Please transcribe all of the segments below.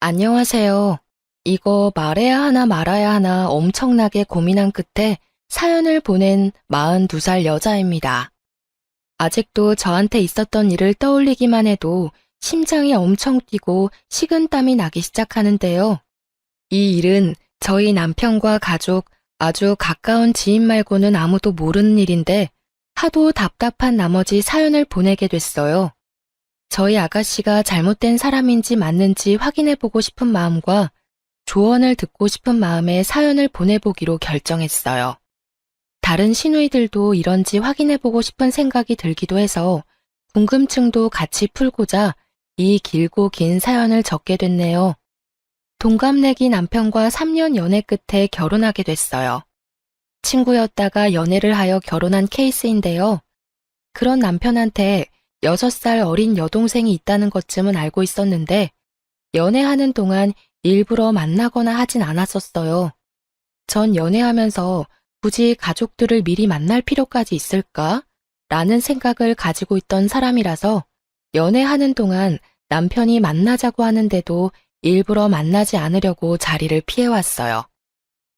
안녕하세요. 이거 말해야 하나 말아야 하나 엄청나게 고민한 끝에 사연을 보낸 42살 여자입니다. 아직도 저한테 있었던 일을 떠올리기만 해도 심장이 엄청 뛰고 식은땀이 나기 시작하는데요. 이 일은 저희 남편과 가족, 아주 가까운 지인 말고는 아무도 모르는 일인데 하도 답답한 나머지 사연을 보내게 됐어요. 저희 아가씨가 잘못된 사람인지 맞는지 확인해보고 싶은 마음과 조언을 듣고 싶은 마음에 사연을 보내보기로 결정했어요. 다른 시누이들도 이런지 확인해보고 싶은 생각이 들기도 해서 궁금증도 같이 풀고자 이 길고 긴 사연을 적게 됐네요. 동갑내기 남편과 3년 연애 끝에 결혼하게 됐어요. 친구였다가 연애를 하여 결혼한 케이스인데요. 그런 남편한테 6살 어린 여동생이 있다는 것쯤은 알고 있었는데 연애하는 동안 일부러 만나거나 하진 않았었어요. 전 연애하면서 굳이 가족들을 미리 만날 필요까지 있을까? 라는 생각을 가지고 있던 사람이라서 연애하는 동안 남편이 만나자고 하는데도 일부러 만나지 않으려고 자리를 피해왔어요.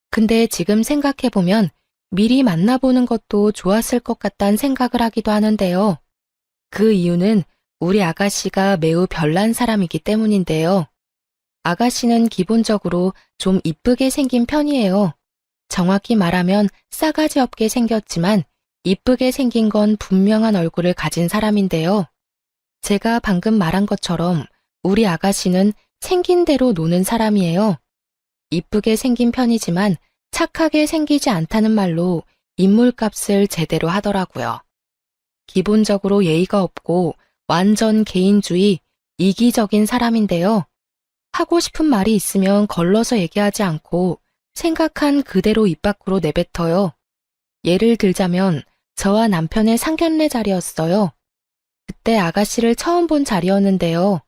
근데 지금 생각해보면 미리 만나보는 것도 좋았을 것 같다는 생각을 하기도 하는데요. 그 이유는 우리 아가씨가 매우 별난 사람이기 때문인데요. 아가씨는 기본적으로 좀 이쁘게 생긴 편이에요. 정확히 말하면 싸가지 없게 생겼지만 이쁘게 생긴 건 분명한 얼굴을 가진 사람인데요. 제가 방금 말한 것처럼 우리 아가씨는 생긴 대로 노는 사람이에요. 이쁘게 생긴 편이지만 착하게 생기지 않다는 말로 인물값을 제대로 하더라고요. 기본적으로 예의가 없고 완전 개인주의, 이기적인 사람인데요. 하고 싶은 말이 있으면 걸러서 얘기하지 않고 생각한 그대로 입 밖으로 내뱉어요. 예를 들자면 저와 남편의 상견례 자리였어요. 그때 아가씨를 처음 본 자리였는데요.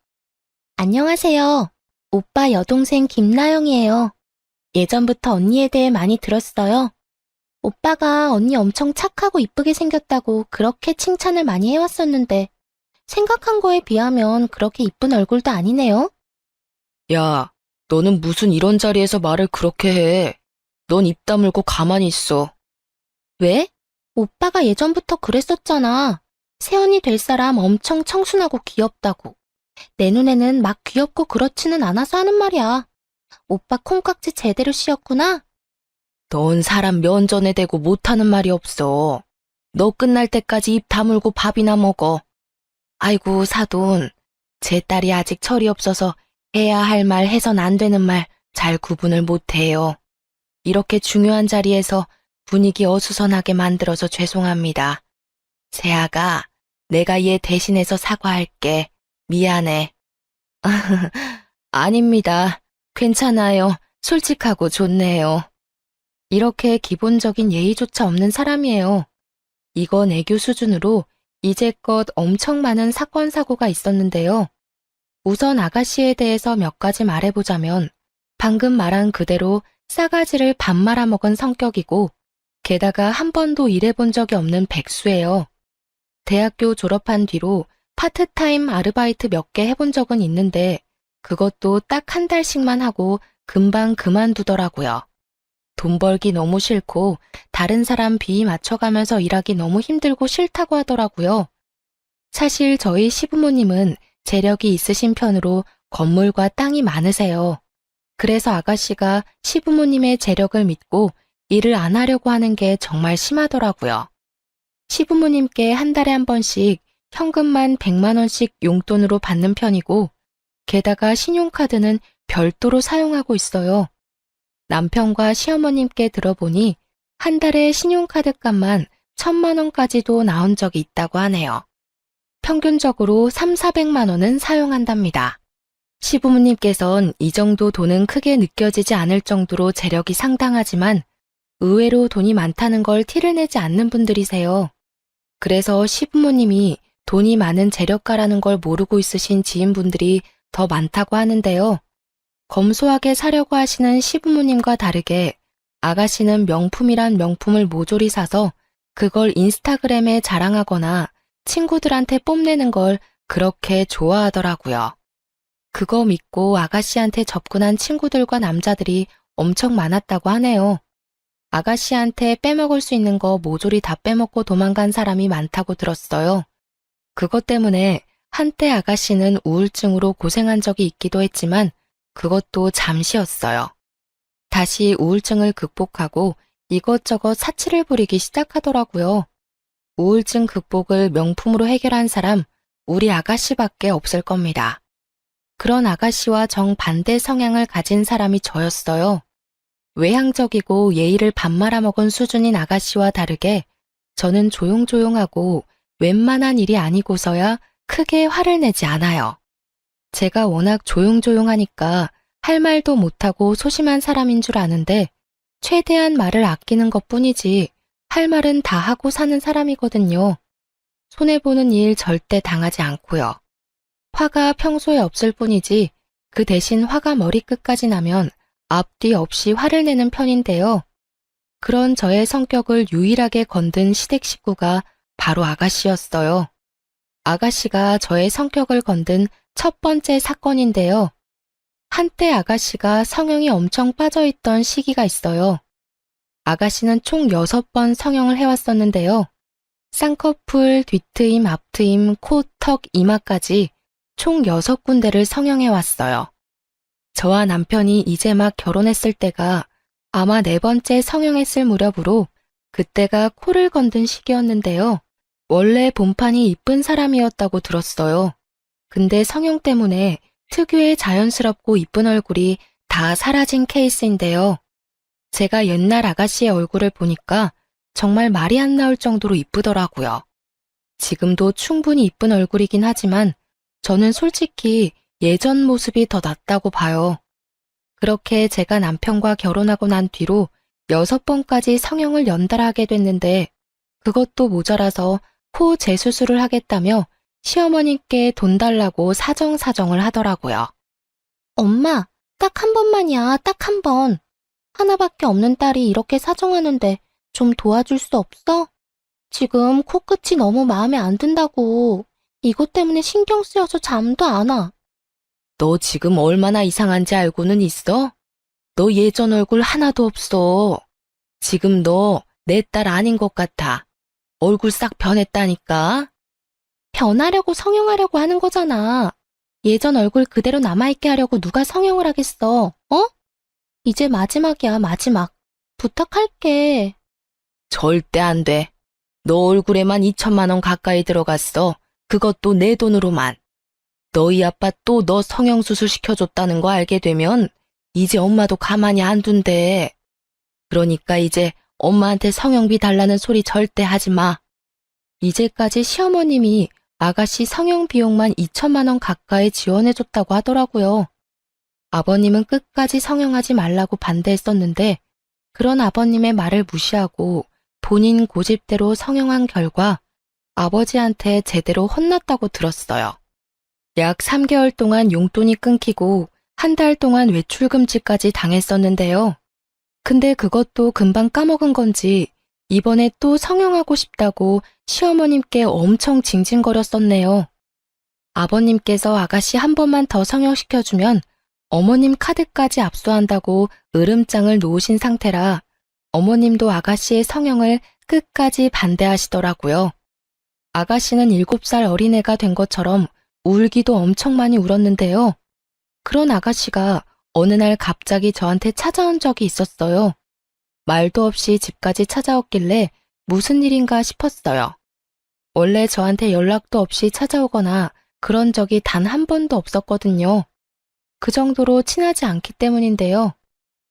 안녕하세요. 오빠 여동생 김나영이에요. 예전부터 언니에 대해 많이 들었어요. 오빠가 언니 엄청 착하고 이쁘게 생겼다고 그렇게 칭찬을 많이 해왔었는데 생각한 거에 비하면 그렇게 이쁜 얼굴도 아니네요. 야, 너는 무슨 이런 자리에서 말을 그렇게 해. 넌 입 다물고 가만히 있어. 왜? 오빠가 예전부터 그랬었잖아. 새언니 될 사람 엄청 청순하고 귀엽다고. 내 눈에는 막 귀엽고 그렇지는 않아서 하는 말이야. 오빠 콩깍지 제대로 씌었구나? 넌 사람 면전에 대고 못하는 말이 없어. 너 끝날 때까지 입 다물고 밥이나 먹어. 아이고 사돈, 제 딸이 아직 철이 없어서 해야 할 말 해선 안 되는 말 잘 구분을 못해요. 이렇게 중요한 자리에서 분위기 어수선하게 만들어서 죄송합니다. 세아가, 내가 얘 대신해서 사과할게. 미안해. 아닙니다. 괜찮아요. 솔직하고 좋네요. 이렇게 기본적인 예의조차 없는 사람이에요. 이건 애교 수준으로 이제껏 엄청 많은 사건 사고가 있었는데요. 우선 아가씨에 대해서 몇 가지 말해보자면 방금 말한 그대로 싸가지를 밥 말아먹은 성격이고 게다가 한 번도 일해본 적이 없는 백수예요. 대학교 졸업한 뒤로 파트타임 아르바이트 몇 개 해본 적은 있는데 그것도 딱 한 달씩만 하고 금방 그만두더라고요. 돈 벌기 너무 싫고 다른 사람 비위 맞춰가면서 일하기 너무 힘들고 싫다고 하더라고요. 사실 저희 시부모님은 재력이 있으신 편으로 건물과 땅이 많으세요. 그래서 아가씨가 시부모님의 재력을 믿고 일을 안 하려고 하는 게 정말 심하더라고요. 시부모님께 한 달에 한 번씩 현금만 100만 원씩 용돈으로 받는 편이고 게다가 신용카드는 별도로 사용하고 있어요. 남편과 시어머님께 들어보니 한 달에 신용카드 값만 1,000만 원까지도 나온 적이 있다고 하네요. 평균적으로 3,400만 원은 사용한답니다. 시부모님께선 이 정도 돈은 크게 느껴지지 않을 정도로 재력이 상당하지만 의외로 돈이 많다는 걸 티를 내지 않는 분들이세요. 그래서 시부모님이 돈이 많은 재력가라는 걸 모르고 있으신 지인분들이 더 많다고 하는데요. 검소하게 사려고 하시는 시부모님과 다르게 아가씨는 명품이란 명품을 모조리 사서 그걸 인스타그램에 자랑하거나 친구들한테 뽐내는 걸 그렇게 좋아하더라고요. 그거 믿고 아가씨한테 접근한 친구들과 남자들이 엄청 많았다고 하네요. 아가씨한테 빼먹을 수 있는 거 모조리 다 빼먹고 도망간 사람이 많다고 들었어요. 그것 때문에 한때 아가씨는 우울증으로 고생한 적이 있기도 했지만 그것도 잠시였어요. 다시 우울증을 극복하고 이것저것 사치를 부리기 시작하더라고요. 우울증 극복을 명품으로 해결한 사람 우리 아가씨밖에 없을 겁니다. 그런 아가씨와 정반대 성향을 가진 사람이 저였어요. 외향적이고 예의를 밥 말아먹은 수준인 아가씨와 다르게 저는 조용조용하고 웬만한 일이 아니고서야 크게 화를 내지 않아요. 제가 워낙 조용조용하니까 할 말도 못하고 소심한 사람인 줄 아는데 최대한 말을 아끼는 것뿐이지 할 말은 다 하고 사는 사람이거든요. 손해보는 일 절대 당하지 않고요. 화가 평소에 없을 뿐이지 그 대신 화가 머리끝까지 나면 앞뒤 없이 화를 내는 편인데요. 그런 저의 성격을 유일하게 건든 시댁 식구가 바로 아가씨였어요. 아가씨가 저의 성격을 건든 첫 번째 사건인데요. 한때 아가씨가 성형이 엄청 빠져있던 시기가 있어요. 아가씨는 총 6번 성형을 해왔었는데요. 쌍꺼풀, 뒤트임, 앞트임, 코, 턱, 이마까지 총 6군데를 성형해왔어요. 저와 남편이 이제 막 결혼했을 때가 아마 4번째 성형했을 무렵으로 그때가 코를 건든 시기였는데요. 원래 본판이 이쁜 사람이었다고 들었어요. 근데 성형 때문에 특유의 자연스럽고 이쁜 얼굴이 다 사라진 케이스인데요. 제가 옛날 아가씨의 얼굴을 보니까 정말 말이 안 나올 정도로 이쁘더라고요. 지금도 충분히 이쁜 얼굴이긴 하지만 저는 솔직히 예전 모습이 더 낫다고 봐요. 그렇게 제가 남편과 결혼하고 난 뒤로 6번까지 성형을 연달아 하게 됐는데 그것도 모자라서 코 재수술을 하겠다며 시어머니께 돈 달라고 사정사정을 하더라고요. 엄마, 딱 한 번만이야, 딱 한 번. 하나밖에 없는 딸이 이렇게 사정하는데 좀 도와줄 수 없어? 지금 코끝이 너무 마음에 안 든다고. 이것 때문에 신경 쓰여서 잠도 안 와. 너 지금 얼마나 이상한지 알고는 있어? 너 예전 얼굴 하나도 없어. 지금 너 내 딸 아닌 것 같아. 얼굴 싹 변했다니까. 변하려고 성형하려고 하는 거잖아. 예전 얼굴 그대로 남아있게 하려고 누가 성형을 하겠어, 어? 이제 마지막이야, 마지막. 부탁할게. 절대 안 돼. 너 얼굴에만 2천만 원 가까이 들어갔어. 그것도 내 돈으로만. 너희 아빠 또 너 성형수술 시켜줬다는 거 알게 되면 이제 엄마도 가만히 안 둔대. 그러니까 이제 엄마한테 성형비 달라는 소리 절대 하지 마. 이제까지 시어머님이 아가씨 성형 비용만 2천만 원 가까이 지원해줬다고 하더라고요. 아버님은 끝까지 성형하지 말라고 반대했었는데 그런 아버님의 말을 무시하고 본인 고집대로 성형한 결과 아버지한테 제대로 혼났다고 들었어요. 약 3개월 동안 용돈이 끊기고 한 달 동안 외출금지까지 당했었는데요. 근데 그것도 금방 까먹은 건지 이번에 또 성형하고 싶다고 시어머님께 엄청 징징거렸었네요. 아버님께서 아가씨 한 번만 더 성형시켜주면 어머님 카드까지 압수한다고 으름장을 놓으신 상태라 어머님도 아가씨의 성형을 끝까지 반대하시더라고요. 아가씨는 7살 어린애가 된 것처럼 울기도 엄청 많이 울었는데요. 그런 아가씨가 어느 날 갑자기 저한테 찾아온 적이 있었어요. 말도 없이 집까지 찾아왔길래 무슨 일인가 싶었어요. 원래 저한테 연락도 없이 찾아오거나 그런 적이 단 한 번도 없었거든요. 그 정도로 친하지 않기 때문인데요.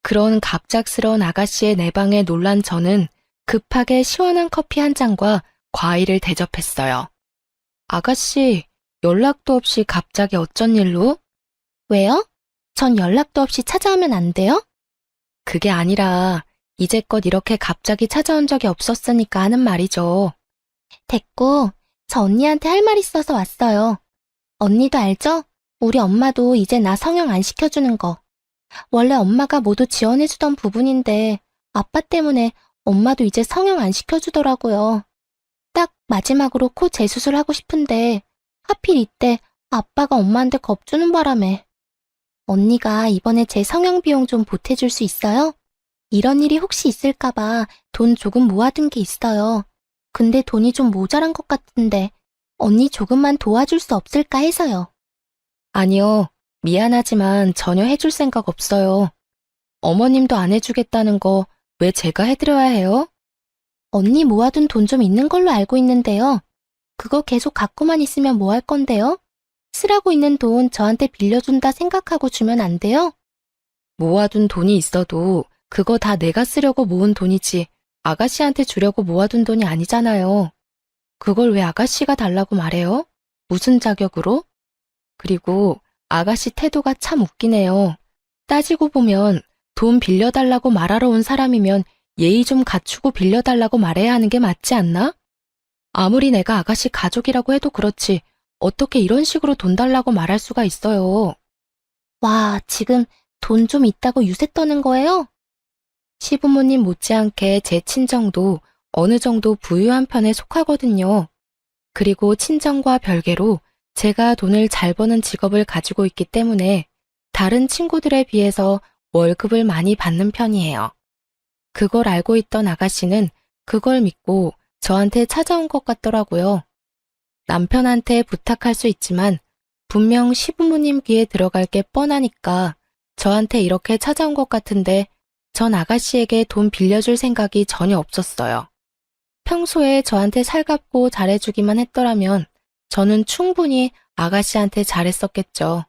그런 갑작스러운 아가씨의 내방에 놀란 저는 급하게 시원한 커피 한 잔과 과일을 대접했어요. 아가씨, 연락도 없이 갑자기 어쩐 일로? 왜요? 전 연락도 없이 찾아오면 안 돼요? 그게 아니라 이제껏 이렇게 갑자기 찾아온 적이 없었으니까 하는 말이죠. 됐고, 저 언니한테 할 말 있어서 왔어요. 언니도 알죠? 우리 엄마도 이제 나 성형 안 시켜주는 거. 원래 엄마가 모두 지원해주던 부분인데 아빠 때문에 엄마도 이제 성형 안 시켜주더라고요. 딱 마지막으로 코 재수술 하고 싶은데 하필 이때 아빠가 엄마한테 겁주는 바람에 언니가 이번에 제 성형 비용 좀 보태줄 수 있어요? 이런 일이 혹시 있을까봐 돈 조금 모아둔 게 있어요. 근데 돈이 좀 모자란 것 같은데 언니 조금만 도와줄 수 없을까 해서요. 아니요. 미안하지만 전혀 해줄 생각 없어요. 어머님도 안 해주겠다는 거 왜 제가 해드려야 해요? 언니 모아둔 돈 좀 있는 걸로 알고 있는데요. 그거 계속 갖고만 있으면 뭐 할 건데요? 쓰라고 있는 돈 저한테 빌려준다 생각하고 주면 안 돼요? 모아둔 돈이 있어도 그거 다 내가 쓰려고 모은 돈이지 아가씨한테 주려고 모아둔 돈이 아니잖아요. 그걸 왜 아가씨가 달라고 말해요? 무슨 자격으로? 그리고 아가씨 태도가 참 웃기네요. 따지고 보면 돈 빌려달라고 말하러 온 사람이면 예의 좀 갖추고 빌려달라고 말해야 하는 게 맞지 않나? 아무리 내가 아가씨 가족이라고 해도 그렇지 어떻게 이런 식으로 돈 달라고 말할 수가 있어요. 와, 지금 돈 좀 있다고 유세 떠는 거예요? 시부모님 못지않게 제 친정도 어느 정도 부유한 편에 속하거든요. 그리고 친정과 별개로 제가 돈을 잘 버는 직업을 가지고 있기 때문에 다른 친구들에 비해서 월급을 많이 받는 편이에요. 그걸 알고 있던 아가씨는 그걸 믿고 저한테 찾아온 것 같더라고요. 남편한테 부탁할 수 있지만 분명 시부모님 귀에 들어갈 게 뻔하니까 저한테 이렇게 찾아온 것 같은데 전 아가씨에게 돈 빌려줄 생각이 전혀 없었어요. 평소에 저한테 살갑고 잘해주기만 했더라면 저는 충분히 아가씨한테 잘했었겠죠.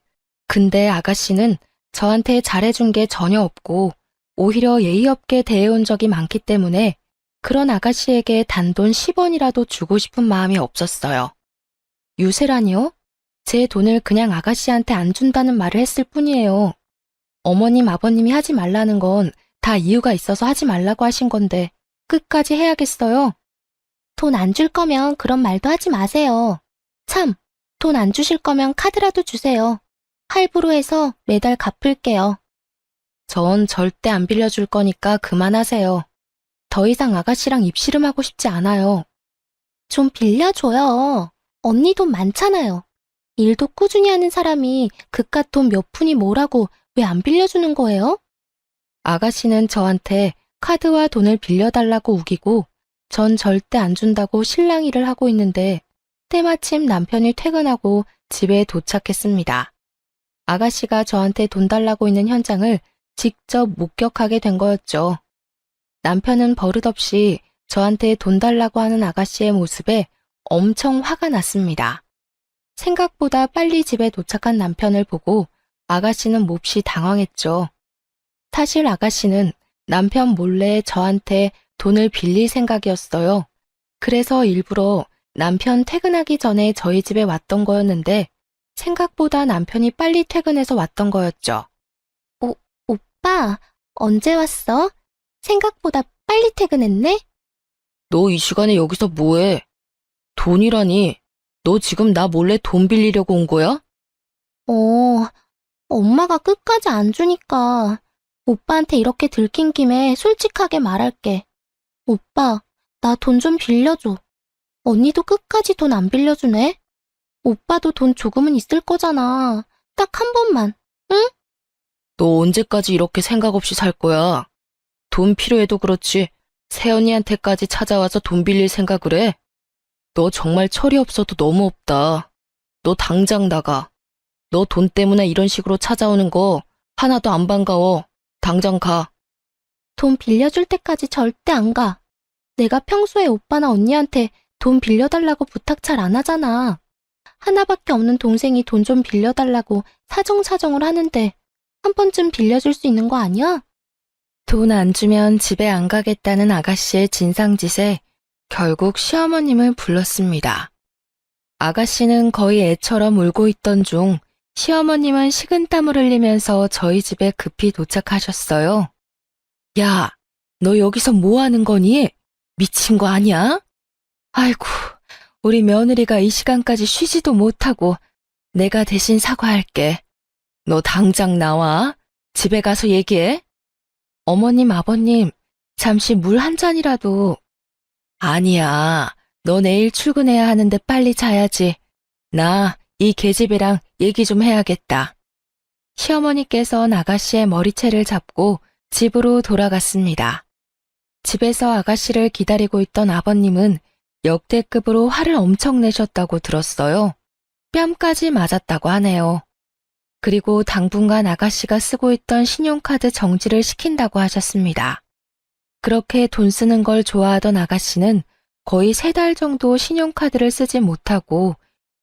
근데 아가씨는 저한테 잘해준 게 전혀 없고 오히려 예의 없게 대해온 적이 많기 때문에 그런 아가씨에게 단돈 10원이라도 주고 싶은 마음이 없었어요. 유세라니요? 제 돈을 그냥 아가씨한테 안 준다는 말을 했을 뿐이에요. 어머님, 아버님이 하지 말라는 건 다 이유가 있어서 하지 말라고 하신 건데 끝까지 해야겠어요? 돈 안 줄 거면 그런 말도 하지 마세요. 참, 돈 안 주실 거면 카드라도 주세요. 할부로 해서 매달 갚을게요. 전 절대 안 빌려줄 거니까 그만하세요. 더 이상 아가씨랑 입씨름하고 싶지 않아요. 좀 빌려줘요. 언니 돈 많잖아요. 일도 꾸준히 하는 사람이 그깟 돈 몇 푼이 뭐라고 왜 안 빌려주는 거예요? 아가씨는 저한테 카드와 돈을 빌려달라고 우기고 전 절대 안 준다고 실랑이를 하고 있는데 때마침 남편이 퇴근하고 집에 도착했습니다. 아가씨가 저한테 돈 달라고 있는 현장을 직접 목격하게 된 거였죠. 남편은 버릇없이 저한테 돈 달라고 하는 아가씨의 모습에 엄청 화가 났습니다. 생각보다 빨리 집에 도착한 남편을 보고 아가씨는 몹시 당황했죠. 사실 아가씨는 남편 몰래 저한테 돈을 빌릴 생각이었어요. 그래서 일부러 남편 퇴근하기 전에 저희 집에 왔던 거였는데 생각보다 남편이 빨리 퇴근해서 왔던 거였죠. 오빠, 언제 왔어? 생각보다 빨리 퇴근했네? 너 이 시간에 여기서 뭐해? 돈이라니? 너 지금 나 몰래 돈 빌리려고 온 거야? 어, 엄마가 끝까지 안 주니까 오빠한테 이렇게 들킨 김에 솔직하게 말할게. 오빠, 나 돈 좀 빌려줘. 언니도 끝까지 돈 안 빌려주네? 오빠도 돈 조금은 있을 거잖아. 딱 한 번만, 응? 너 언제까지 이렇게 생각 없이 살 거야? 돈 필요해도 그렇지. 새언니한테까지 찾아와서 돈 빌릴 생각을 해? 너 정말 철이 없어도 너무 없다. 너 당장 나가. 너 돈 때문에 이런 식으로 찾아오는 거 하나도 안 반가워. 당장 가. 돈 빌려줄 때까지 절대 안 가. 내가 평소에 오빠나 언니한테 돈 빌려달라고 부탁 잘 안 하잖아. 하나밖에 없는 동생이 돈 좀 빌려달라고 사정사정을 하는데 한 번쯤 빌려줄 수 있는 거 아니야? 돈 안 주면 집에 안 가겠다는 아가씨의 진상짓에 결국 시어머님을 불렀습니다. 아가씨는 거의 애처럼 울고 있던 중 시어머님은 식은땀을 흘리면서 저희 집에 급히 도착하셨어요. 야, 너 여기서 뭐 하는 거니? 미친 거 아니야? 아이고, 우리 며느리가 이 시간까지 쉬지도 못하고 내가 대신 사과할게. 너 당장 나와. 집에 가서 얘기해. 어머님, 아버님, 잠시 물 한 잔이라도. 아니야. 너 내일 출근해야 하는데 빨리 자야지. 나 이 계집애랑 얘기 좀 해야겠다. 시어머니께서 아가씨의 머리채를 잡고 집으로 돌아갔습니다. 집에서 아가씨를 기다리고 있던 아버님은 역대급으로 화를 엄청 내셨다고 들었어요. 뺨까지 맞았다고 하네요. 그리고 당분간 아가씨가 쓰고 있던 신용카드 정지를 시킨다고 하셨습니다. 그렇게 돈 쓰는 걸 좋아하던 아가씨는 거의 3달 정도 신용카드를 쓰지 못하고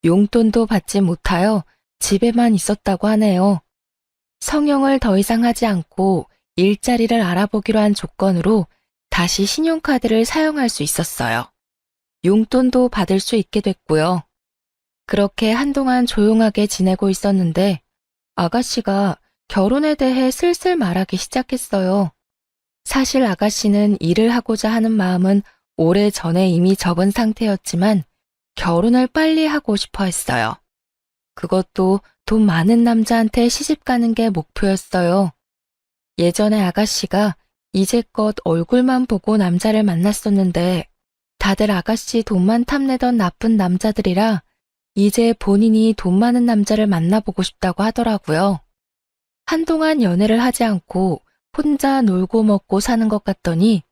용돈도 받지 못하여 집에만 있었다고 하네요. 성형을 더 이상 하지 않고 일자리를 알아보기로 한 조건으로 다시 신용카드를 사용할 수 있었어요. 용돈도 받을 수 있게 됐고요. 그렇게 한동안 조용하게 지내고 있었는데 아가씨가 결혼에 대해 슬슬 말하기 시작했어요. 사실 아가씨는 일을 하고자 하는 마음은 오래전에 이미 접은 상태였지만 결혼을 빨리 하고 싶어 했어요. 그것도 돈 많은 남자한테 시집 가는 게 목표였어요. 예전에 아가씨가 이제껏 얼굴만 보고 남자를 만났었는데 다들 아가씨 돈만 탐내던 나쁜 남자들이라 이제 본인이 돈 많은 남자를 만나보고 싶다고 하더라고요. 한동안 연애를 하지 않고 혼자 놀고 먹고 사는 것 같더니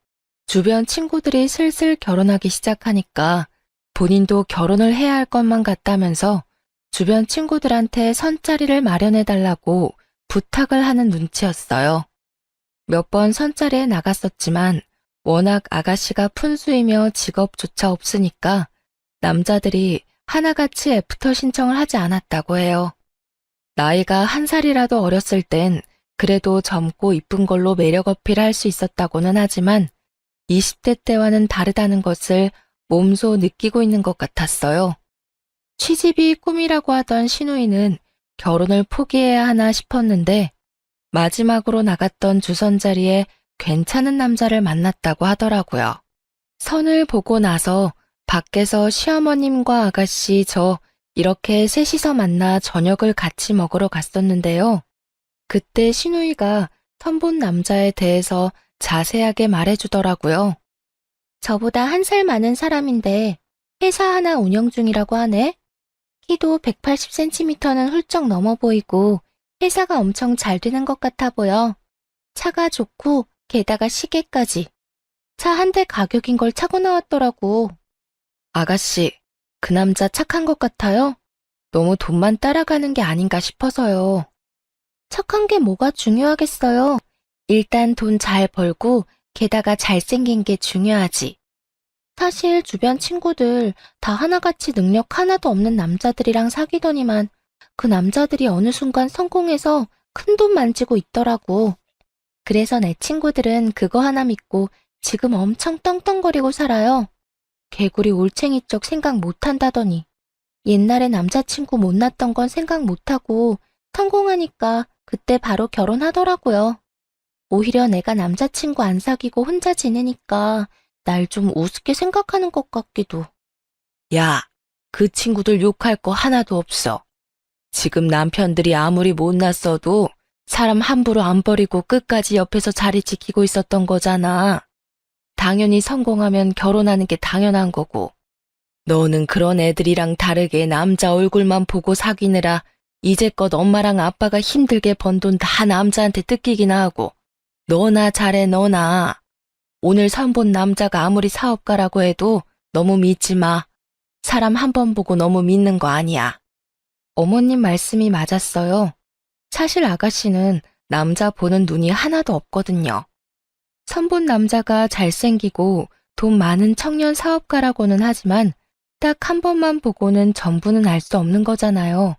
주변 친구들이 슬슬 결혼하기 시작하니까 본인도 결혼을 해야 할 것만 같다면서 주변 친구들한테 선자리를 마련해달라고 부탁을 하는 눈치였어요. 몇 번 선자리에 나갔었지만 워낙 아가씨가 푼수이며 직업조차 없으니까 남자들이 하나같이 애프터 신청을 하지 않았다고 해요. 나이가 1살이라도 어렸을 땐 그래도 젊고 이쁜 걸로 매력 어필할 수 있었다고는 하지만 20대 때와는 다르다는 것을 몸소 느끼고 있는 것 같았어요. 취집이 꿈이라고 하던 신우이는 결혼을 포기해야 하나 싶었는데 마지막으로 나갔던 주선자리에 괜찮은 남자를 만났다고 하더라고요. 선을 보고 나서 밖에서 시어머님과 아가씨 저 이렇게 셋이서 만나 저녁을 같이 먹으러 갔었는데요. 그때 신우이가 선본 남자에 대해서 자세하게 말해주더라고요. 저보다 1살 많은 사람인데 회사 하나 운영 중이라고 하네. 키도 180cm는 훌쩍 넘어 보이고 회사가 엄청 잘 되는 것 같아 보여. 차가 좋고 게다가 시계까지. 차 한 대 가격인 걸 차고 나왔더라고. 아가씨, 그 남자 착한 것 같아요? 너무 돈만 따라가는 게 아닌가 싶어서요. 착한 게 뭐가 중요하겠어요. 일단 돈 잘 벌고 게다가 잘생긴 게 중요하지. 사실 주변 친구들 다 하나같이 능력 하나도 없는 남자들이랑 사귀더니만 그 남자들이 어느 순간 성공해서 큰돈 만지고 있더라고. 그래서 내 친구들은 그거 하나 믿고 지금 엄청 떵떵거리고 살아요. 개구리 올챙이 쪽 생각 못한다더니 옛날에 남자친구 못났던 건 생각 못하고 성공하니까 그때 바로 결혼하더라고요. 오히려 내가 남자친구 안 사귀고 혼자 지내니까 날 좀 우습게 생각하는 것 같기도. 야, 그 친구들 욕할 거 하나도 없어. 지금 남편들이 아무리 못났어도 사람 함부로 안 버리고 끝까지 옆에서 자리 지키고 있었던 거잖아. 당연히 성공하면 결혼하는 게 당연한 거고. 너는 그런 애들이랑 다르게 남자 얼굴만 보고 사귀느라 이제껏 엄마랑 아빠가 힘들게 번 돈 다 남자한테 뜯기기나 하고. 너나 잘해, 너나. 오늘 선본 남자가 아무리 사업가라고 해도 너무 믿지 마. 사람 한 번 보고 너무 믿는 거 아니야. 어머님 말씀이 맞았어요. 사실 아가씨는 남자 보는 눈이 하나도 없거든요. 선본 남자가 잘생기고 돈 많은 청년 사업가라고는 하지만 딱 한 번만 보고는 전부는 알 수 없는 거잖아요.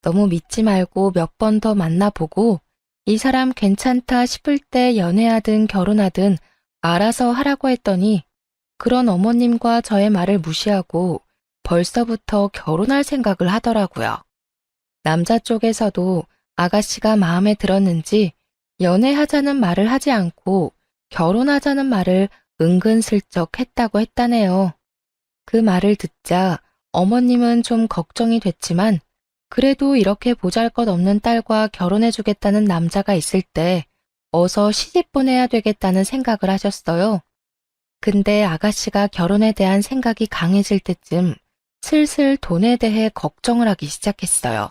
너무 믿지 말고 몇 번 더 만나보고 이 사람 괜찮다 싶을 때 연애하든 결혼하든 알아서 하라고 했더니 그런 어머님과 저의 말을 무시하고 벌써부터 결혼할 생각을 하더라고요. 남자 쪽에서도 아가씨가 마음에 들었는지 연애하자는 말을 하지 않고 결혼하자는 말을 은근슬쩍 했다고 했다네요. 그 말을 듣자 어머님은 좀 걱정이 됐지만 그래도 이렇게 보잘것없는 딸과 결혼해주겠다는 남자가 있을 때 어서 시집 보내야 되겠다는 생각을 하셨어요. 근데 아가씨가 결혼에 대한 생각이 강해질 때쯤 슬슬 돈에 대해 걱정을 하기 시작했어요.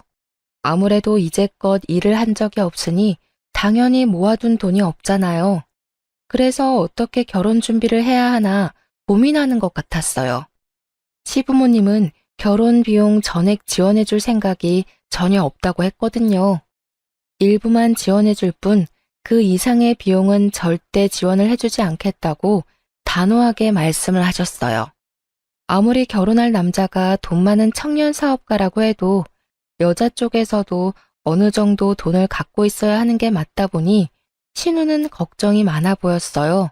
아무래도 이제껏 일을 한 적이 없으니 당연히 모아둔 돈이 없잖아요. 그래서 어떻게 결혼 준비를 해야 하나 고민하는 것 같았어요. 시부모님은 결혼 비용 전액 지원해줄 생각이 전혀 없다고 했거든요. 일부만 지원해줄 뿐 그 이상의 비용은 절대 지원을 해주지 않겠다고 단호하게 말씀을 하셨어요. 아무리 결혼할 남자가 돈 많은 청년 사업가라고 해도 여자 쪽에서도 어느 정도 돈을 갖고 있어야 하는 게 맞다 보니 신우는 걱정이 많아 보였어요.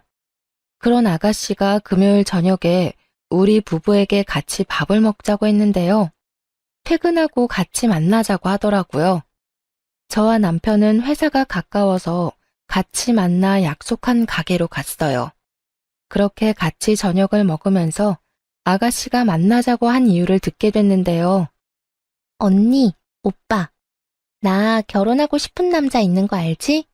그런 아가씨가 금요일 저녁에 우리 부부에게 같이 밥을 먹자고 했는데요. 퇴근하고 같이 만나자고 하더라고요. 저와 남편은 회사가 가까워서 같이 만나 약속한 가게로 갔어요. 그렇게 같이 저녁을 먹으면서 아가씨가 만나자고 한 이유를 듣게 됐는데요. 언니, 오빠, 나 결혼하고 싶은 남자 있는 거 알지?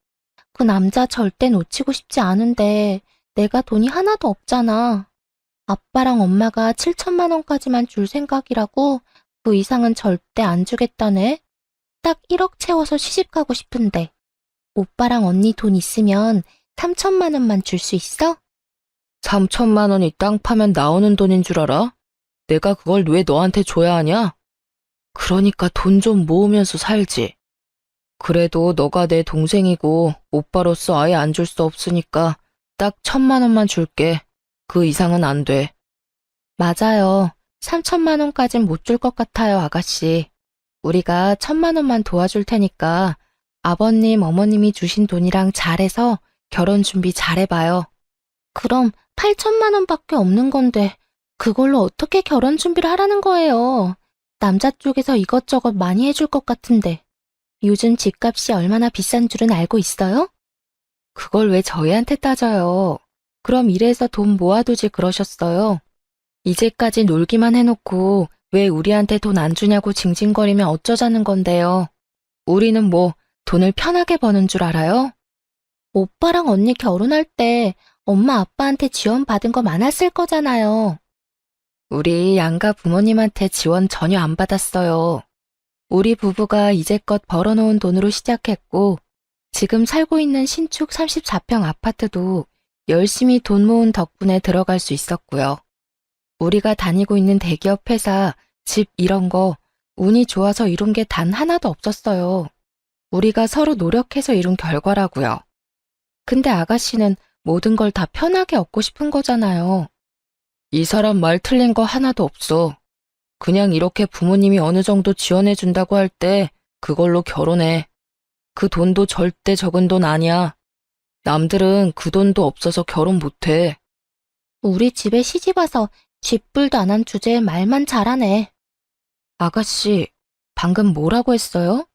그 남자 절대 놓치고 싶지 않은데 내가 돈이 하나도 없잖아. 아빠랑 엄마가 7천만 원까지만 줄 생각이라고 그 이상은 절대 안 주겠다네. 딱 1억 채워서 시집 가고 싶은데. 오빠랑 언니 돈 있으면 3천만 원만 줄 수 있어? 3천만 원이 땅 파면 나오는 돈인 줄 알아? 내가 그걸 왜 너한테 줘야 하냐? 그러니까 돈 좀 모으면서 살지. 그래도 너가 내 동생이고 오빠로서 아예 안 줄 수 없으니까 딱 1천만 원만 줄게. 그 이상은 안 돼. 맞아요. 3천만 원까진 못 줄 것 같아요, 아가씨. 우리가 1천만 원만 도와줄 테니까 아버님, 어머님이 주신 돈이랑 잘해서 결혼 준비 잘해봐요. 그럼 8천만 원밖에 없는 건데 그걸로 어떻게 결혼 준비를 하라는 거예요? 남자 쪽에서 이것저것 많이 해줄 것 같은데. 요즘 집값이 얼마나 비싼 줄은 알고 있어요? 그걸 왜 저희한테 따져요? 그럼 이래서 돈 모아두지 그러셨어요. 이제까지 놀기만 해놓고 왜 우리한테 돈 안 주냐고 징징거리면 어쩌자는 건데요. 우리는 뭐 돈을 편하게 버는 줄 알아요? 오빠랑 언니 결혼할 때 엄마 아빠한테 지원 받은 거 많았을 거잖아요. 우리 양가 부모님한테 지원 전혀 안 받았어요. 우리 부부가 이제껏 벌어놓은 돈으로 시작했고 지금 살고 있는 신축 34평 아파트도 열심히 돈 모은 덕분에 들어갈 수 있었고요. 우리가 다니고 있는 대기업 회사, 집 이런 거 운이 좋아서 이룬 게 단 하나도 없었어요. 우리가 서로 노력해서 이룬 결과라고요. 근데 아가씨는 모든 걸 다 편하게 얻고 싶은 거잖아요. 이 사람 말 틀린 거 하나도 없어. 그냥 이렇게 부모님이 어느 정도 지원해준다고 할 때 그걸로 결혼해. 그 돈도 절대 적은 돈 아니야. 남들은 그 돈도 없어서 결혼 못해. 우리 집에 시집 와서 쥐뿔도 안 한 주제에 말만 잘하네. 아가씨, 방금 뭐라고 했어요?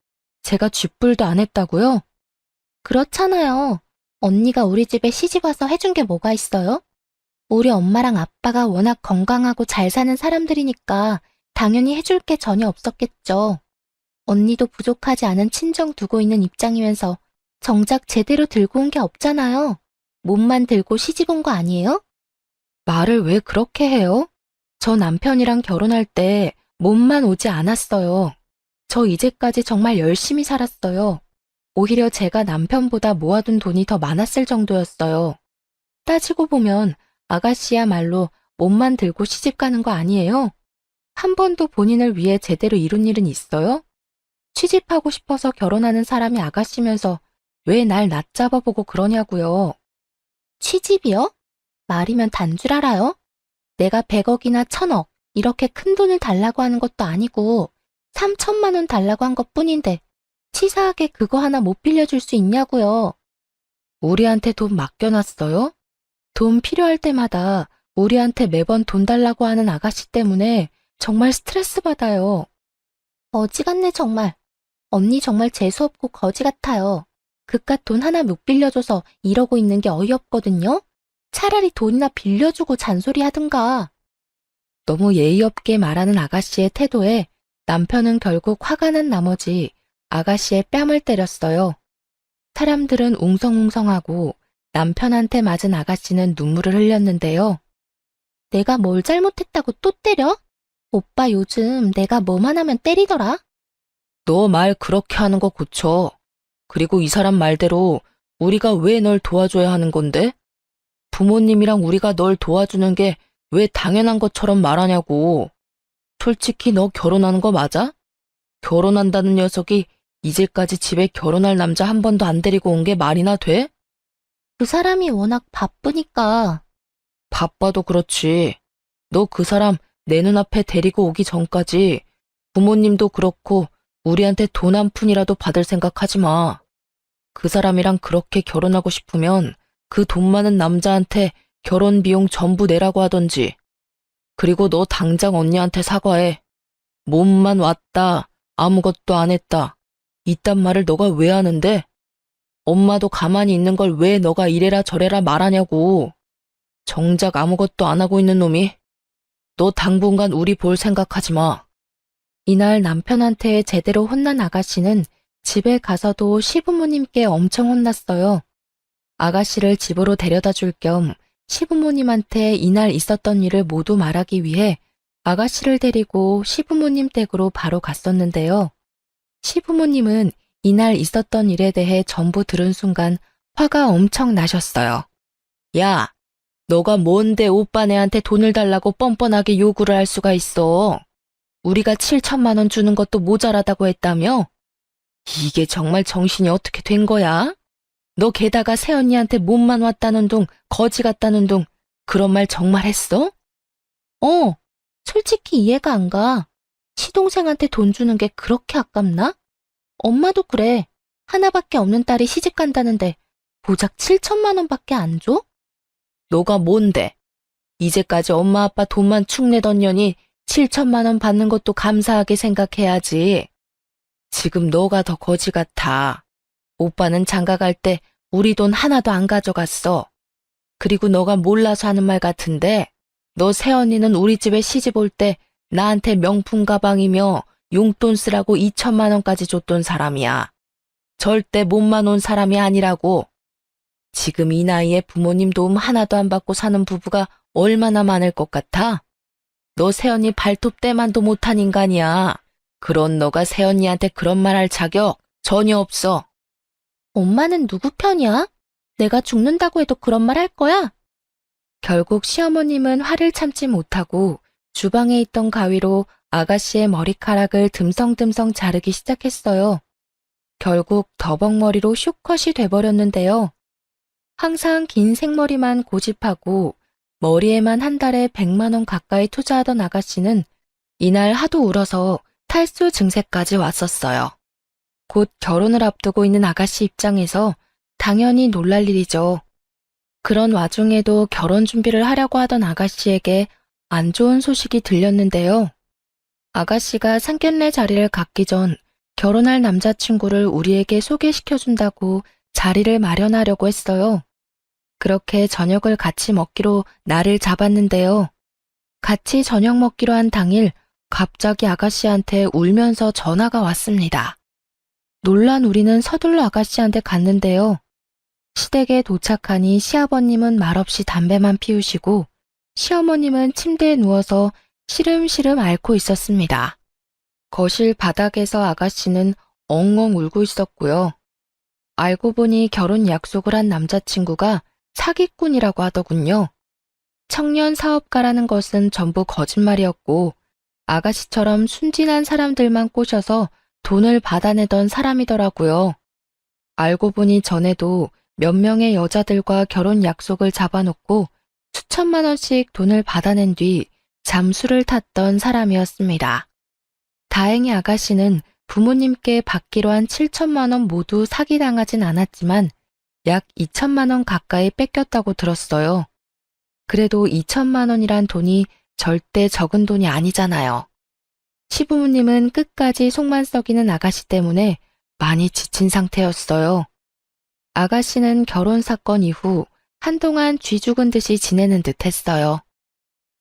제가 쥐뿔도 안 했다고요? 그렇잖아요. 언니가 우리 집에 시집 와서 해준 게 뭐가 있어요? 우리 엄마랑 아빠가 워낙 건강하고 잘 사는 사람들이니까 당연히 해줄 게 전혀 없었겠죠. 언니도 부족하지 않은 친정 두고 있는 입장이면서 정작 제대로 들고 온 게 없잖아요. 몸만 들고 시집 온 거 아니에요? 말을 왜 그렇게 해요? 저 남편이랑 결혼할 때 몸만 오지 않았어요. 저 이제까지 정말 열심히 살았어요. 오히려 제가 남편보다 모아둔 돈이 더 많았을 정도였어요. 따지고 보면 아가씨야말로 몸만 들고 시집 가는 거 아니에요? 한 번도 본인을 위해 제대로 이룬 일은 있어요? 취직하고 싶어서 결혼하는 사람이 아가씨면서 왜 날 낮잡아보고 그러냐고요. 취집이요? 말이면 단 줄 알아요? 내가 100억이나 1000억 이렇게 큰 돈을 달라고 하는 것도 아니고 3천만 원 달라고 한 것뿐인데 치사하게 그거 하나 못 빌려줄 수 있냐고요. 우리한테 돈 맡겨놨어요? 돈 필요할 때마다 우리한테 매번 돈 달라고 하는 아가씨 때문에 정말 스트레스 받아요. 거지 같네 정말. 언니 정말 재수없고 거지 같아요. 그깟 돈 하나 못 빌려줘서 이러고 있는 게 어이없거든요. 차라리 돈이나 빌려주고 잔소리 하든가. 너무 예의 없게 말하는 아가씨의 태도에 남편은 결국 화가 난 나머지 아가씨의 뺨을 때렸어요. 사람들은 웅성웅성하고 남편한테 맞은 아가씨는 눈물을 흘렸는데요. 내가 뭘 잘못했다고 또 때려? 오빠 요즘 내가 뭐만 하면 때리더라? 너 말 그렇게 하는 거 고쳐. 그리고 이 사람 말대로 우리가 왜 널 도와줘야 하는 건데? 부모님이랑 우리가 널 도와주는 게 왜 당연한 것처럼 말하냐고. 솔직히 너 결혼하는 거 맞아? 결혼한다는 녀석이 이제까지 집에 결혼할 남자 한 번도 안 데리고 온 게 말이나 돼? 그 사람이 워낙 바쁘니까. 바빠도 그렇지. 너 그 사람 내 눈앞에 데리고 오기 전까지 부모님도 그렇고 우리한테 돈 한 푼이라도 받을 생각하지 마. 그 사람이랑 그렇게 결혼하고 싶으면 그 돈 많은 남자한테 결혼 비용 전부 내라고 하던지. 그리고 너 당장 언니한테 사과해. 몸만 왔다. 아무것도 안 했다. 이딴 말을 너가 왜 하는데? 엄마도 가만히 있는 걸 왜 너가 이래라 저래라 말하냐고. 정작 아무것도 안 하고 있는 놈이. 너 당분간 우리 볼 생각하지 마. 이날 남편한테 제대로 혼난 아가씨는 집에 가서도 시부모님께 엄청 혼났어요. 아가씨를 집으로 데려다 줄 겸 시부모님한테 이날 있었던 일을 모두 말하기 위해 아가씨를 데리고 시부모님 댁으로 바로 갔었는데요. 시부모님은 이날 있었던 일에 대해 전부 들은 순간 화가 엄청 나셨어요. 야, 너가 뭔데 오빠네한테 돈을 달라고 뻔뻔하게 요구를 할 수가 있어. 우리가 7천만 원 주는 것도 모자라다고 했다며? 이게 정말 정신이 어떻게 된 거야? 너 게다가 새언니한테 몸만 왔다는 둥, 거지 같다는 둥, 그런 말 정말 했어? 솔직히 이해가 안 가. 시동생한테 돈 주는 게 그렇게 아깝나? 엄마도 그래. 하나밖에 없는 딸이 시집 간다는데 고작 7천만 원밖에 안 줘? 너가 뭔데? 이제까지 엄마 아빠 돈만 축 내던 년이 7천만 원 받는 것도 감사하게 생각해야지. 지금 너가 더 거지 같아. 오빠는 장가 갈 때 우리 돈 하나도 안 가져갔어. 그리고 너가 몰라서 하는 말 같은데 너 새언니는 우리 집에 시집 올 때 나한테 명품 가방이며 용돈 쓰라고 2천만 원까지 줬던 사람이야. 절대 몸만 온 사람이 아니라고. 지금 이 나이에 부모님 도움 하나도 안 받고 사는 부부가 얼마나 많을 것 같아? 너 새언니 발톱 때만도 못한 인간이야. 그런 너가 새언니한테 그런 말 할 자격 전혀 없어. 엄마는 누구 편이야? 내가 죽는다고 해도 그런 말 할 거야? 결국 시어머님은 화를 참지 못하고 주방에 있던 가위로 아가씨의 머리카락을 듬성듬성 자르기 시작했어요. 결국 더벅머리로 숏컷이 돼버렸는데요. 항상 긴 생머리만 고집하고 머리에만 한 달에 100만 원 가까이 투자하던 아가씨는 이날 하도 울어서 탈수 증세까지 왔었어요. 곧 결혼을 앞두고 있는 아가씨 입장에서 당연히 놀랄 일이죠. 그런 와중에도 결혼 준비를 하려고 하던 아가씨에게 안 좋은 소식이 들렸는데요. 아가씨가 상견례 자리를 갖기 전 결혼할 남자친구를 우리에게 소개시켜준다고 자리를 마련하려고 했어요. 그렇게 저녁을 같이 먹기로 날을 잡았는데요. 같이 저녁 먹기로 한 당일 갑자기 아가씨한테 울면서 전화가 왔습니다. 놀란 우리는 서둘러 아가씨한테 갔는데요. 시댁에 도착하니 시아버님은 말없이 담배만 피우시고 시어머님은 침대에 누워서 시름시름 앓고 있었습니다. 거실 바닥에서 아가씨는 엉엉 울고 있었고요. 알고 보니 결혼 약속을 한 남자친구가 사기꾼이라고 하더군요. 청년 사업가라는 것은 전부 거짓말이었고 아가씨처럼 순진한 사람들만 꼬셔서 돈을 받아내던 사람이더라고요. 알고 보니 전에도 몇 명의 여자들과 결혼 약속을 잡아놓고 수천만 원씩 돈을 받아낸 뒤 잠수를 탔던 사람이었습니다. 다행히 아가씨는 부모님께 받기로 한 7천만 원 모두 사기당하진 않았지만 약 2천만 원 가까이 뺏겼다고 들었어요. 그래도 2천만 원이란 돈이 절대 적은 돈이 아니잖아요. 시부모님은 끝까지 속만 썩이는 아가씨 때문에 많이 지친 상태였어요. 아가씨는 결혼 사건 이후 한동안 쥐 죽은 듯이 지내는 듯 했어요.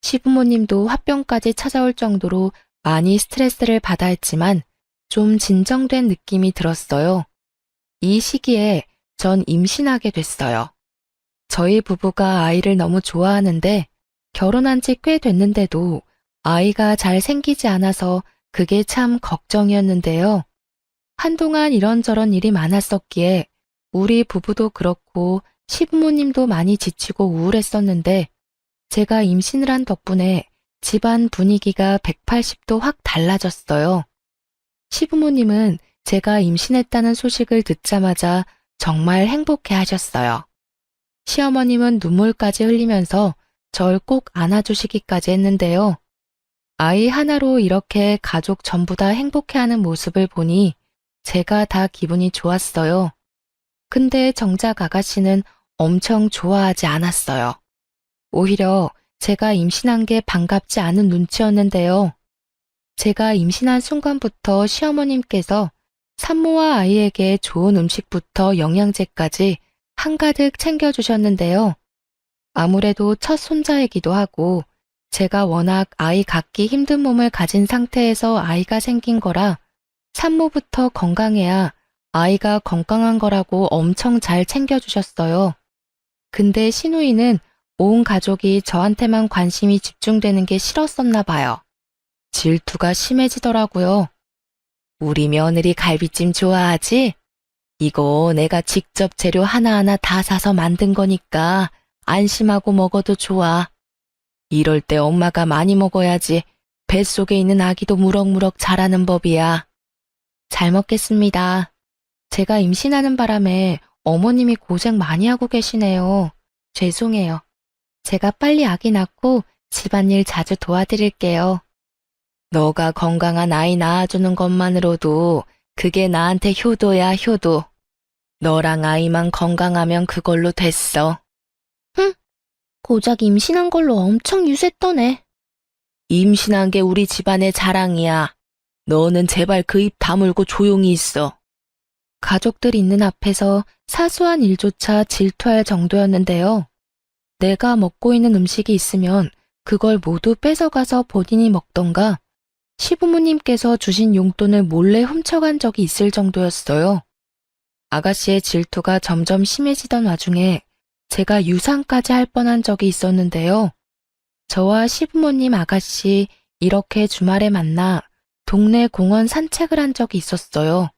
시부모님도 화병까지 찾아올 정도로 많이 스트레스를 받아 했지만 좀 진정된 느낌이 들었어요. 이 시기에 전 임신하게 됐어요. 저희 부부가 아이를 너무 좋아하는데 결혼한 지 꽤 됐는데도 아이가 잘 생기지 않아서 그게 참 걱정이었는데요. 한동안 이런저런 일이 많았었기에 우리 부부도 그렇고 시부모님도 많이 지치고 우울했었는데 제가 임신을 한 덕분에 집안 분위기가 180도 확 달라졌어요. 시부모님은 제가 임신했다는 소식을 듣자마자 정말 행복해 하셨어요. 시어머님은 눈물까지 흘리면서 절 꼭 안아주시기까지 했는데요. 아이 하나로 이렇게 가족 전부 다 행복해하는 모습을 보니 제가 다 기분이 좋았어요. 근데 정작 아가씨는 엄청 좋아하지 않았어요. 오히려 제가 임신한 게 반갑지 않은 눈치였는데요. 제가 임신한 순간부터 시어머님께서 산모와 아이에게 좋은 음식부터 영양제까지 한가득 챙겨주셨는데요. 아무래도 첫 손자이기도 하고 제가 워낙 아이 갖기 힘든 몸을 가진 상태에서 아이가 생긴 거라 산모부터 건강해야 아이가 건강한 거라고 엄청 잘 챙겨주셨어요. 근데 시누이는 온 가족이 저한테만 관심이 집중되는 게 싫었었나 봐요. 질투가 심해지더라고요. 우리 며느리 갈비찜 좋아하지? 이거 내가 직접 재료 하나하나 다 사서 만든 거니까 안심하고 먹어도 좋아. 이럴 때 엄마가 많이 먹어야지 뱃속에 있는 아기도 무럭무럭 자라는 법이야. 잘 먹겠습니다. 제가 임신하는 바람에 어머님이 고생 많이 하고 계시네요. 죄송해요. 제가 빨리 아기 낳고 집안일 자주 도와드릴게요. 너가 건강한 아이 낳아주는 것만으로도 그게 나한테 효도야, 효도. 너랑 아이만 건강하면 그걸로 됐어. 고작 임신한 걸로 엄청 유세떠네. 임신한 게 우리 집안의 자랑이야. 너는 제발 그 입 다물고 조용히 있어. 가족들 있는 앞에서 사소한 일조차 질투할 정도였는데요. 내가 먹고 있는 음식이 있으면 그걸 모두 뺏어가서 본인이 먹던가 시부모님께서 주신 용돈을 몰래 훔쳐간 적이 있을 정도였어요. 아가씨의 질투가 점점 심해지던 와중에 제가 유산까지 할 뻔한 적이 있었는데요. 저와 시부모님 아가씨 이렇게 주말에 만나 동네 공원 산책을 한 적이 있었어요.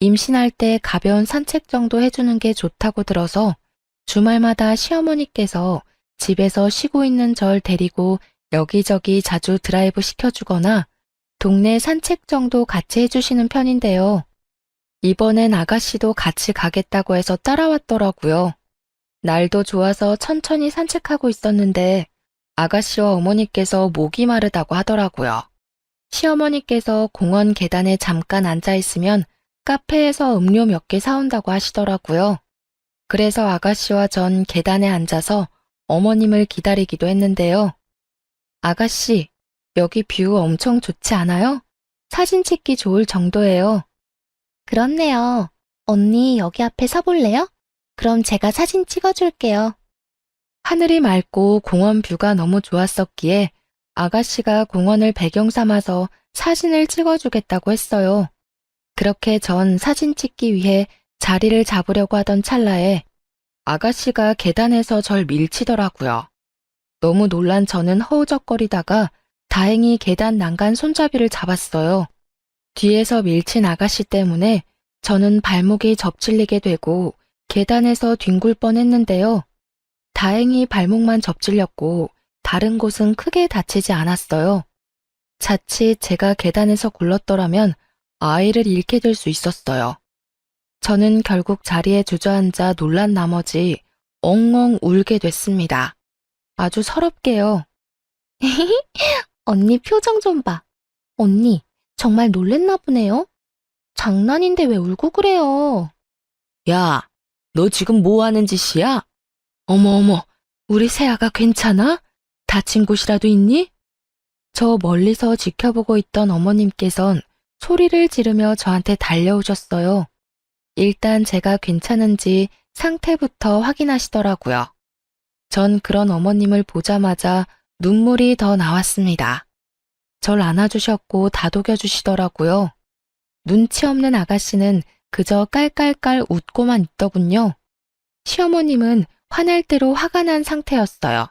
임신할 때 가벼운 산책 정도 해주는 게 좋다고 들어서 주말마다 시어머니께서 집에서 쉬고 있는 절 데리고 여기저기 자주 드라이브 시켜주거나 동네 산책 정도 같이 해주시는 편인데요. 이번엔 아가씨도 같이 가겠다고 해서 따라왔더라고요. 날도 좋아서 천천히 산책하고 있었는데 아가씨와 어머니께서 목이 마르다고 하더라고요. 시어머니께서 공원 계단에 잠깐 앉아있으면 카페에서 음료 몇 개 사온다고 하시더라고요. 그래서 아가씨와 전 계단에 앉아서 어머님을 기다리기도 했는데요. 아가씨, 여기 뷰 엄청 좋지 않아요? 사진 찍기 좋을 정도예요. 그렇네요. 언니 여기 앞에 서볼래요? 그럼 제가 사진 찍어줄게요. 하늘이 맑고 공원 뷰가 너무 좋았었기에 아가씨가 공원을 배경 삼아서 사진을 찍어주겠다고 했어요. 그렇게 전 사진 찍기 위해 자리를 잡으려고 하던 찰나에 아가씨가 계단에서 절 밀치더라고요. 너무 놀란 저는 허우적거리다가 다행히 계단 난간 손잡이를 잡았어요. 뒤에서 밀친 아가씨 때문에 저는 발목이 접질리게 되고 계단에서 뒹굴 뻔했는데요. 다행히 발목만 접질렸고 다른 곳은 크게 다치지 않았어요. 자칫 제가 계단에서 굴렀더라면 아이를 잃게 될 수 있었어요. 저는 결국 자리에 주저앉아 놀란 나머지 엉엉 울게 됐습니다. 아주 서럽게요. 언니 표정 좀 봐. 언니, 정말 놀랬나 보네요. 장난인데 왜 울고 그래요? 야, 너 지금 뭐 하는 짓이야? 어머, 우리 세아가 괜찮아? 다친 곳이라도 있니? 저 멀리서 지켜보고 있던 어머님께선 소리를 지르며 저한테 달려오셨어요. 일단 제가 괜찮은지 상태부터 확인하시더라고요. 전 그런 어머님을 보자마자 눈물이 더 나왔습니다. 절 안아주셨고 다독여주시더라고요. 눈치 없는 아가씨는 그저 깔깔깔 웃고만 있더군요. 시어머님은 화날 대로 화가 난 상태였어요.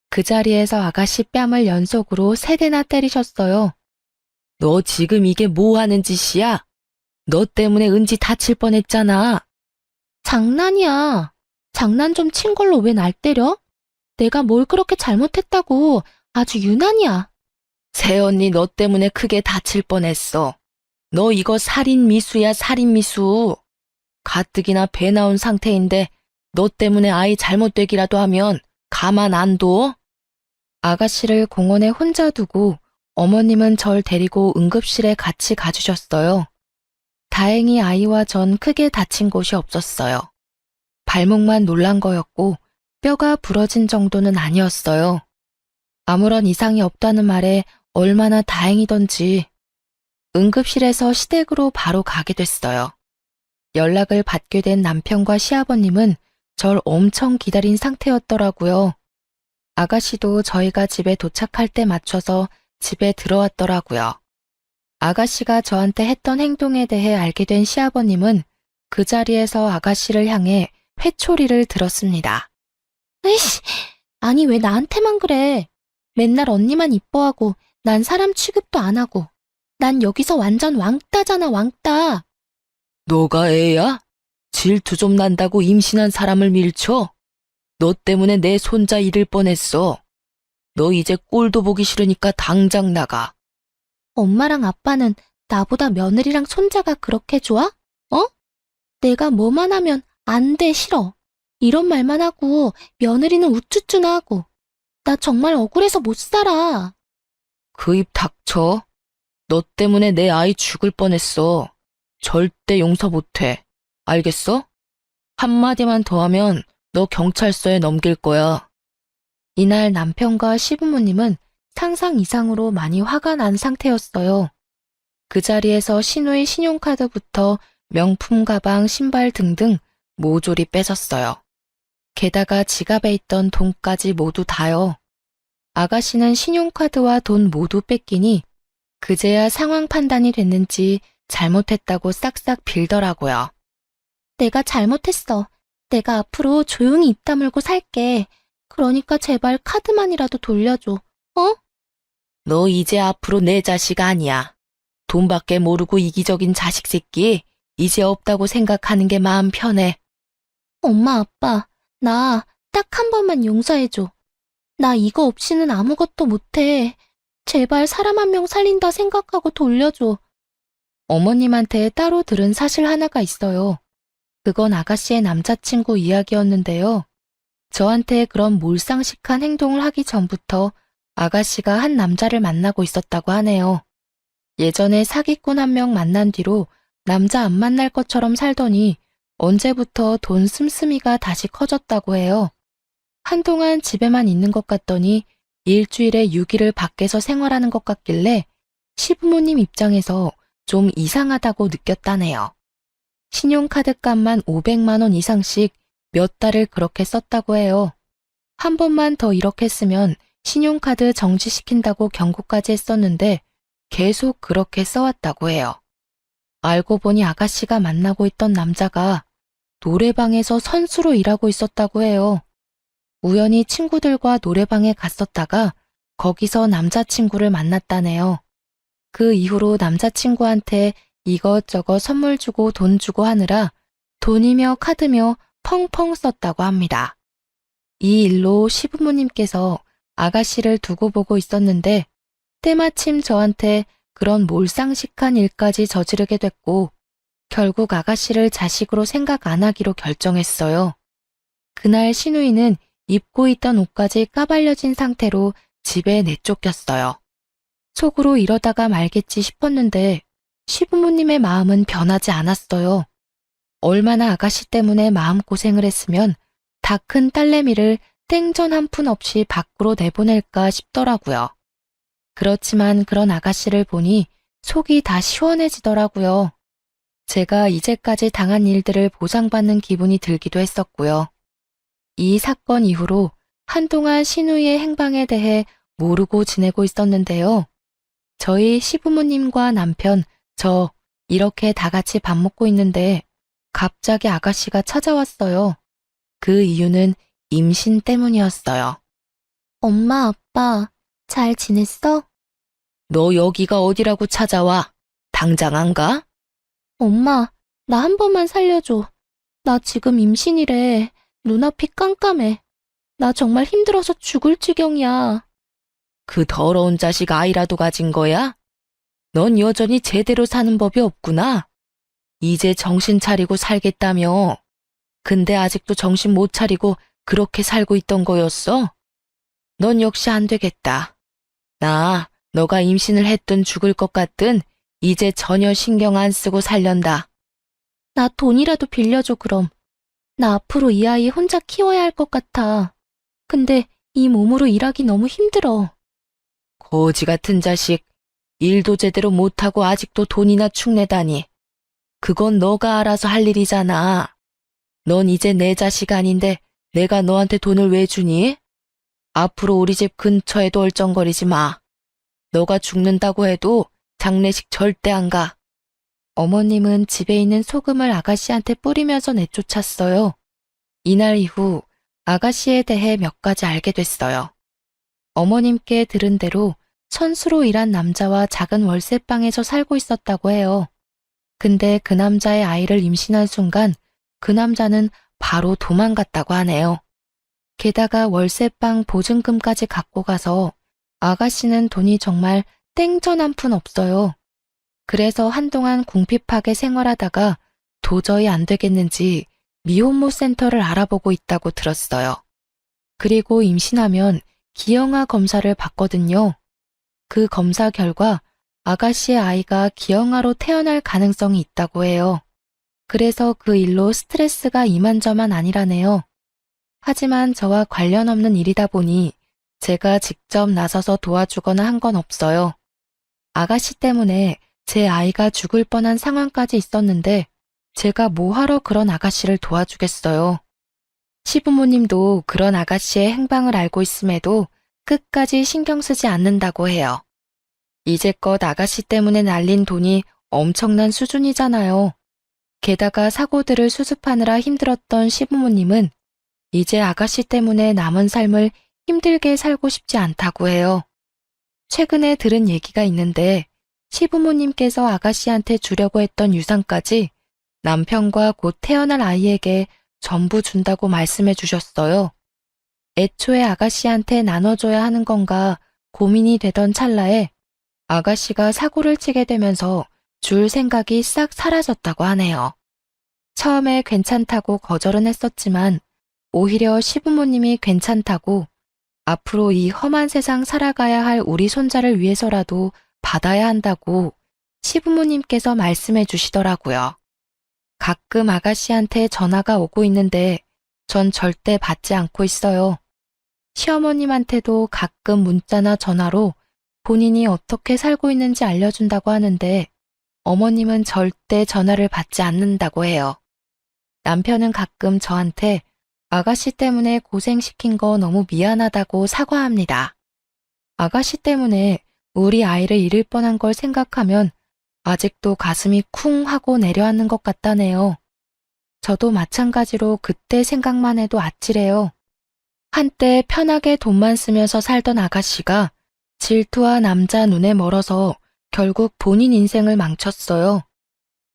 그 자리에서 아가씨 뺨을 연속으로 3대나 때리셨어요. 너 지금 이게 뭐 하는 짓이야? 너 때문에 은지 다칠 뻔했잖아. 장난이야. 장난 좀 친 걸로 왜 날 때려? 내가 뭘 그렇게 잘못했다고. 아주 유난이야. 새언니 너 때문에 크게 다칠 뻔했어. 너 이거 살인미수야, 살인미수. 가뜩이나 배 나온 상태인데 너 때문에 아이 잘못되기라도 하면 가만 안 둬? 아가씨를 공원에 혼자 두고 어머님은 절 데리고 응급실에 같이 가주셨어요. 다행히 아이와 전 크게 다친 곳이 없었어요. 발목만 놀란 거였고 뼈가 부러진 정도는 아니었어요. 아무런 이상이 없다는 말에 얼마나 다행이던지 응급실에서 시댁으로 바로 가게 됐어요. 연락을 받게 된 남편과 시아버님은 절 엄청 기다린 상태였더라고요. 아가씨도 저희가 집에 도착할 때 맞춰서 집에 들어왔더라고요. 아가씨가 저한테 했던 행동에 대해 알게 된 시아버님은 그 자리에서 아가씨를 향해 회초리를 들었습니다. 에이씨, 아니 왜 나한테만 그래? 맨날 언니만 이뻐하고 난 사람 취급도 안 하고. 난 여기서 완전 왕따잖아, 왕따. 너가 애야? 질투 좀 난다고 임신한 사람을 밀쳐? 너 때문에 내 손자 잃을 뻔했어. 너 이제 꼴도 보기 싫으니까 당장 나가. 엄마랑 아빠는 나보다 며느리랑 손자가 그렇게 좋아? 어? 내가 뭐만 하면 안 돼, 싫어. 이런 말만 하고 며느리는 우쭈쭈나 하고. 나 정말 억울해서 못 살아. 그 입 닥쳐. 너 때문에 내 아이 죽을 뻔했어. 절대 용서 못해. 알겠어? 한마디만 더 하면 너 경찰서에 넘길 거야. 이날 남편과 시부모님은 상상 이상으로 많이 화가 난 상태였어요. 그 자리에서 신우의 신용카드부터 명품 가방, 신발 등등 모조리 뺏었어요. 게다가 지갑에 있던 돈까지 모두 다요. 아가씨는 신용카드와 돈 모두 뺏기니 그제야 상황 판단이 됐는지 잘못했다고 싹싹 빌더라고요. 내가 잘못했어. 내가 앞으로 조용히 입 다물고 살게. 그러니까 제발 카드만이라도 돌려줘. 어? 너 이제 앞으로 내 자식 아니야. 돈밖에 모르고 이기적인 자식 새끼 이제 없다고 생각하는 게 마음 편해. 엄마, 아빠, 나 딱 한 번만 용서해줘. 나 이거 없이는 아무것도 못해. 제발 사람 한 명 살린다 생각하고 돌려줘. 어머님한테 따로 들은 사실 하나가 있어요. 그건 아가씨의 남자친구 이야기였는데요. 저한테 그런 몰상식한 행동을 하기 전부터 아가씨가 한 남자를 만나고 있었다고 하네요. 예전에 사기꾼 한 명 만난 뒤로 남자 안 만날 것처럼 살더니 언제부터 돈 씀씀이가 다시 커졌다고 해요. 한동안 집에만 있는 것 같더니 일주일에 6일을 밖에서 생활하는 것 같길래 시부모님 입장에서 좀 이상하다고 느꼈다네요. 신용카드 값만 500만 원 이상씩 몇 달을 그렇게 썼다고 해요. 한 번만 더 이렇게 쓰면 신용카드 정지시킨다고 경고까지 했었는데 계속 그렇게 써왔다고 해요. 알고 보니 아가씨가 만나고 있던 남자가 노래방에서 선수로 일하고 있었다고 해요. 우연히 친구들과 노래방에 갔었다가 거기서 남자친구를 만났다네요. 그 이후로 남자친구한테 이것저것 선물 주고 돈 주고 하느라 돈이며 카드며 펑펑 썼다고 합니다. 이 일로 시부모님께서 아가씨를 두고 보고 있었는데 때마침 저한테 그런 몰상식한 일까지 저지르게 됐고 결국 아가씨를 자식으로 생각 안 하기로 결정했어요. 그날 신우이는 입고 있던 옷까지 까발려진 상태로 집에 내쫓겼어요. 속으로 이러다가 말겠지 싶었는데 시부모님의 마음은 변하지 않았어요. 얼마나 아가씨 때문에 마음고생을 했으면 다 큰 딸내미를 땡전 한 푼 없이 밖으로 내보낼까 싶더라고요. 그렇지만 그런 아가씨를 보니 속이 다 시원해지더라고요. 제가 이제까지 당한 일들을 보상받는 기분이 들기도 했었고요. 이 사건 이후로 한동안 신우이의 행방에 대해 모르고 지내고 있었는데요. 저희 시부모님과 남편, 저 이렇게 다 같이 밥 먹고 있는데 갑자기 아가씨가 찾아왔어요. 그 이유는 임신 때문이었어요. 엄마, 아빠, 잘 지냈어? 너 여기가 어디라고 찾아와? 당장 안 가? 엄마, 나 한 번만 살려줘. 나 지금 임신이래. 눈앞이 깜깜해. 나 정말 힘들어서 죽을 지경이야. 그 더러운 자식 아이라도 가진 거야? 넌 여전히 제대로 사는 법이 없구나. 이제 정신 차리고 살겠다며. 근데 아직도 정신 못 차리고 그렇게 살고 있던 거였어? 넌 역시 안 되겠다. 나 너가 임신을 했든 죽을 것 같든 이제 전혀 신경 안 쓰고 살련다. 나 돈이라도 빌려줘, 그럼. 나 앞으로 이 아이 혼자 키워야 할 것 같아. 근데 이 몸으로 일하기 너무 힘들어. 거지 같은 자식. 일도 제대로 못하고 아직도 돈이나 축내다니. 그건 너가 알아서 할 일이잖아. 넌 이제 내 자식 아닌데 내가 너한테 돈을 왜 주니? 앞으로 우리 집 근처에도 얼쩡거리지 마. 너가 죽는다고 해도 장례식 절대 안 가. 어머님은 집에 있는 소금을 아가씨한테 뿌리면서 내쫓았어요. 이날 이후 아가씨에 대해 몇 가지 알게 됐어요. 어머님께 들은 대로 천수로 일한 남자와 작은 월세방에서 살고 있었다고 해요. 근데 그 남자의 아이를 임신한 순간 그 남자는 바로 도망갔다고 하네요. 게다가 월세방 보증금까지 갖고 가서 아가씨는 돈이 정말 땡전 한 푼 없어요. 그래서 한동안 궁핍하게 생활하다가 도저히 안 되겠는지 미혼모 센터를 알아보고 있다고 들었어요. 그리고 임신하면 기형아 검사를 받거든요. 그 검사 결과 아가씨의 아이가 기형아로 태어날 가능성이 있다고 해요. 그래서 그 일로 스트레스가 이만저만 아니라네요. 하지만 저와 관련 없는 일이다 보니 제가 직접 나서서 도와주거나 한 건 없어요. 아가씨 때문에 제 아이가 죽을 뻔한 상황까지 있었는데 제가 뭐하러 그런 아가씨를 도와주겠어요. 시부모님도 그런 아가씨의 행방을 알고 있음에도 끝까지 신경 쓰지 않는다고 해요. 이제껏 아가씨 때문에 날린 돈이 엄청난 수준이잖아요. 게다가 사고들을 수습하느라 힘들었던 시부모님은 이제 아가씨 때문에 남은 삶을 힘들게 살고 싶지 않다고 해요. 최근에 들은 얘기가 있는데 시부모님께서 아가씨한테 주려고 했던 유산까지 남편과 곧 태어날 아이에게 전부 준다고 말씀해 주셨어요. 애초에 아가씨한테 나눠줘야 하는 건가 고민이 되던 찰나에 아가씨가 사고를 치게 되면서 줄 생각이 싹 사라졌다고 하네요. 처음에 괜찮다고 거절은 했었지만 오히려 시부모님이 괜찮다고 앞으로 이 험한 세상 살아가야 할 우리 손자를 위해서라도 받아야 한다고 시부모님께서 말씀해 주시더라고요. 가끔 아가씨한테 전화가 오고 있는데 전 절대 받지 않고 있어요. 시어머님한테도 가끔 문자나 전화로 본인이 어떻게 살고 있는지 알려준다고 하는데 어머님은 절대 전화를 받지 않는다고 해요. 남편은 가끔 저한테 아가씨 때문에 고생시킨 거 너무 미안하다고 사과합니다. 아가씨 때문에 우리 아이를 잃을 뻔한 걸 생각하면 아직도 가슴이 쿵 하고 내려앉는 것 같다네요. 저도 마찬가지로 그때 생각만 해도 아찔해요. 한때 편하게 돈만 쓰면서 살던 아가씨가 질투와 남자 눈에 멀어서 결국 본인 인생을 망쳤어요.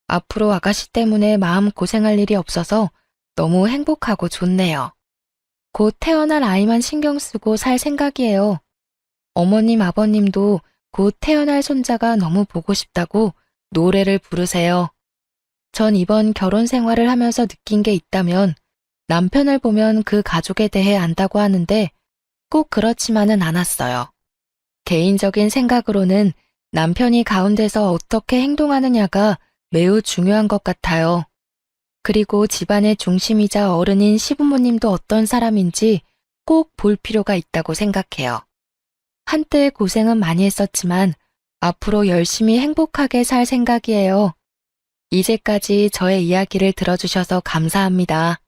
앞으로 아가씨 때문에 마음 고생할 일이 없어서 너무 행복하고 좋네요. 곧 태어날 아이만 신경 쓰고 살 생각이에요. 어머님, 아버님도 곧 태어날 손자가 너무 보고 싶다고 노래를 부르세요. 전 이번 결혼 생활을 하면서 느낀 게 있다면 남편을 보면 그 가족에 대해 안다고 하는데 꼭 그렇지만은 않았어요. 개인적인 생각으로는 남편이 가운데서 어떻게 행동하느냐가 매우 중요한 것 같아요. 그리고 집안의 중심이자 어른인 시부모님도 어떤 사람인지 꼭 볼 필요가 있다고 생각해요. 한때 고생은 많이 했었지만 앞으로 열심히 행복하게 살 생각이에요. 이제까지 저의 이야기를 들어주셔서 감사합니다.